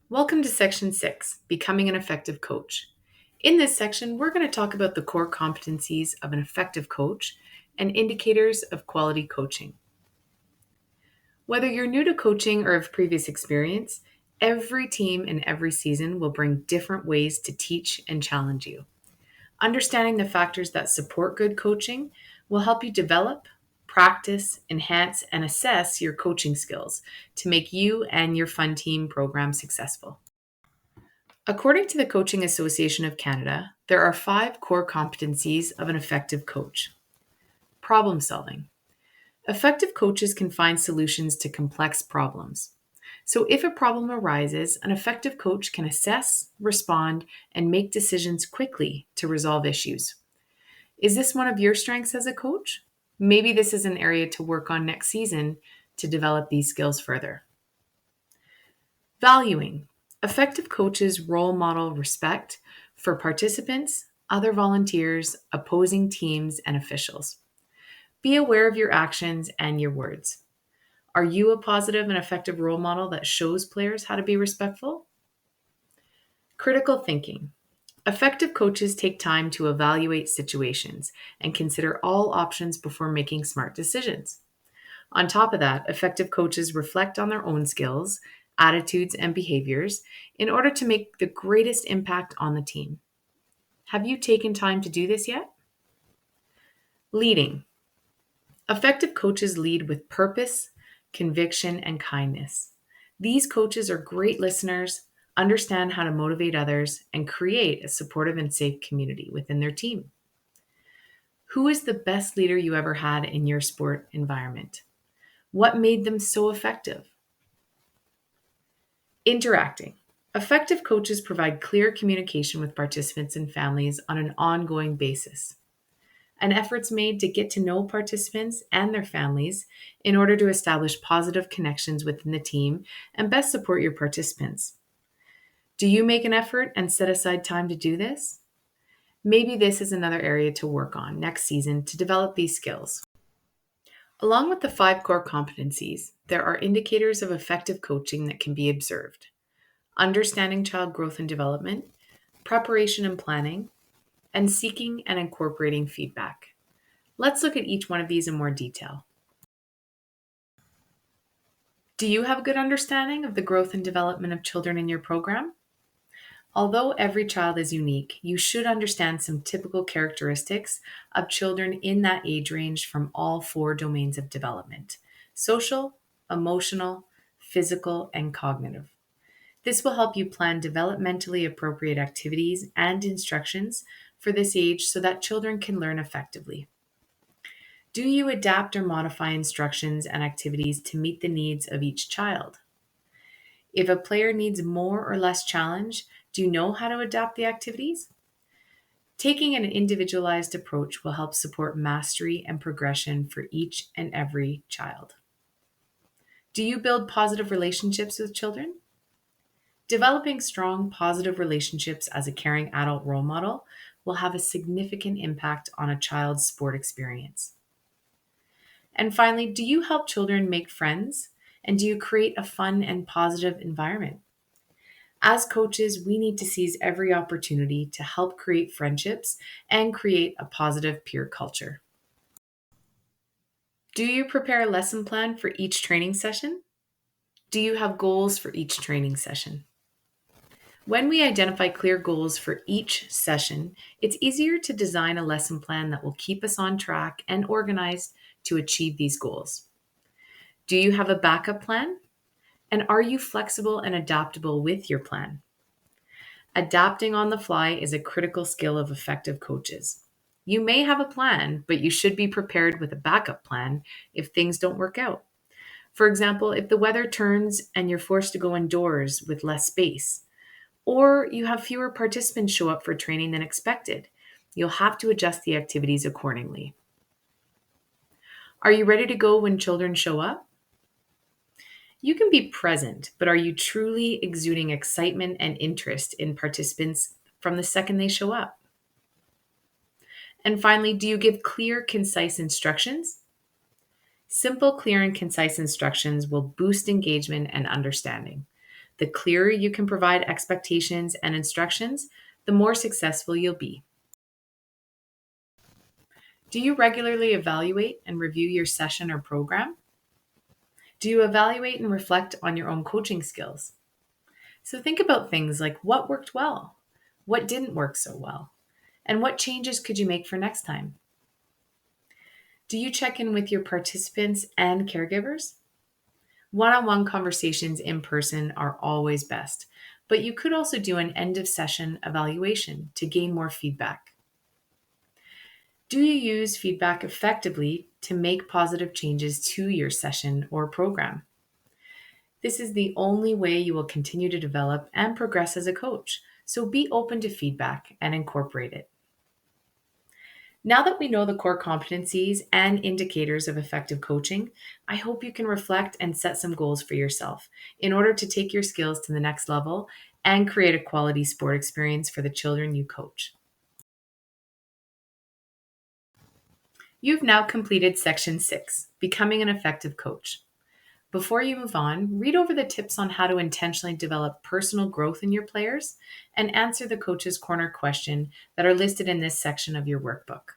Welcome to Section 6, Becoming an Effective Coach. In this section, we're going to talk about the core competencies of an effective coach and indicators of quality coaching. Whether you're new to coaching or have previous experience, every team and every season will bring different ways to teach and challenge you. Understanding the factors that support good coaching will help you develop, practice, enhance, and assess your coaching skills to make you and your FunTeam program successful. According to the Coaching Association of Canada, there are 5 core competencies of an effective coach. Problem solving. Effective coaches can find solutions to complex problems. So, if a problem arises, an effective coach can assess, respond, and make decisions quickly to resolve issues. Is this one of your strengths as a coach? Maybe this is an area to work on next season to develop these skills further. Valuing. Effective coaches role model respect for participants, other volunteers, opposing teams, and officials. Be aware of your actions and your words. Are you a positive and effective role model that shows players how to be respectful? Critical thinking. Effective coaches take time to evaluate situations and consider all options before making smart decisions. On top of that, effective coaches reflect on their own skills, attitudes, and behaviors in order to make the greatest impact on the team. Have you taken time to do this yet? Leading. Effective coaches lead with purpose, conviction, and kindness. These coaches are great listeners, understand how to motivate others, and create a supportive and safe community within their team. Who is the best leader you ever had in your sport environment? What made them so effective? Interacting. Effective coaches provide clear communication with participants and families on an ongoing basis. An effort's made to get to know participants and their families in order to establish positive connections within the team and best support your participants. Do you make an effort and set aside time to do this? Maybe this is another area to work on next season to develop these skills. Along with the 5 core competencies, there are indicators of effective coaching that can be observed: understanding child growth and development, preparation and planning, and seeking and incorporating feedback. Let's look at each one of these in more detail. Do you have a good understanding of the growth and development of children in your program? Although every child is unique, you should understand some typical characteristics of children in that age range from all 4 domains of development: social, emotional, physical, and cognitive. This will help you plan developmentally appropriate activities and instructions for this age so that children can learn effectively. Do you adapt or modify instructions and activities to meet the needs of each child? If a player needs more or less challenge, do you know how to adapt the activities? Taking an individualized approach will help support mastery and progression for each and every child. Do you build positive relationships with children? Developing strong, positive relationships as a caring adult role model will have a significant impact on a child's sport experience. And finally, do you help children make friends? And do you create a fun and positive environment? As coaches, we need to seize every opportunity to help create friendships and create a positive peer culture. Do you prepare a lesson plan for each training session? Do you have goals for each training session? When we identify clear goals for each session, it's easier to design a lesson plan that will keep us on track and organized to achieve these goals. Do you have a backup plan? And are you flexible and adaptable with your plan? Adapting on the fly is a critical skill of effective coaches. You may have a plan, but you should be prepared with a backup plan if things don't work out. For example, if the weather turns and you're forced to go indoors with less space, or you have fewer participants show up for training than expected, you'll have to adjust the activities accordingly. Are you ready to go when children show up? You can be present, but are you truly exuding excitement and interest in participants from the second they show up? And finally, do you give clear, concise instructions? Simple, clear, and concise instructions will boost engagement and understanding. The clearer you can provide expectations and instructions, the more successful you'll be. Do you regularly evaluate and review your session or program? Do you evaluate and reflect on your own coaching skills? So think about things like what worked well, what didn't work so well, and what changes could you make for next time? Do you check in with your participants and caregivers? One on one conversations in person are always best, but you could also do an end of session evaluation to gain more feedback. Do you use feedback effectively to make positive changes to your session or program? This is the only way you will continue to develop and progress as a coach, so be open to feedback and incorporate it. Now that we know the core competencies and indicators of effective coaching, I hope you can reflect and set some goals for yourself in order to take your skills to the next level and create a quality sport experience for the children you coach. You've now completed Section 6, Becoming an Effective Coach. Before you move on, read over the tips on how to intentionally develop personal growth in your players and answer the Coach's Corner question that are listed in this section of your workbook.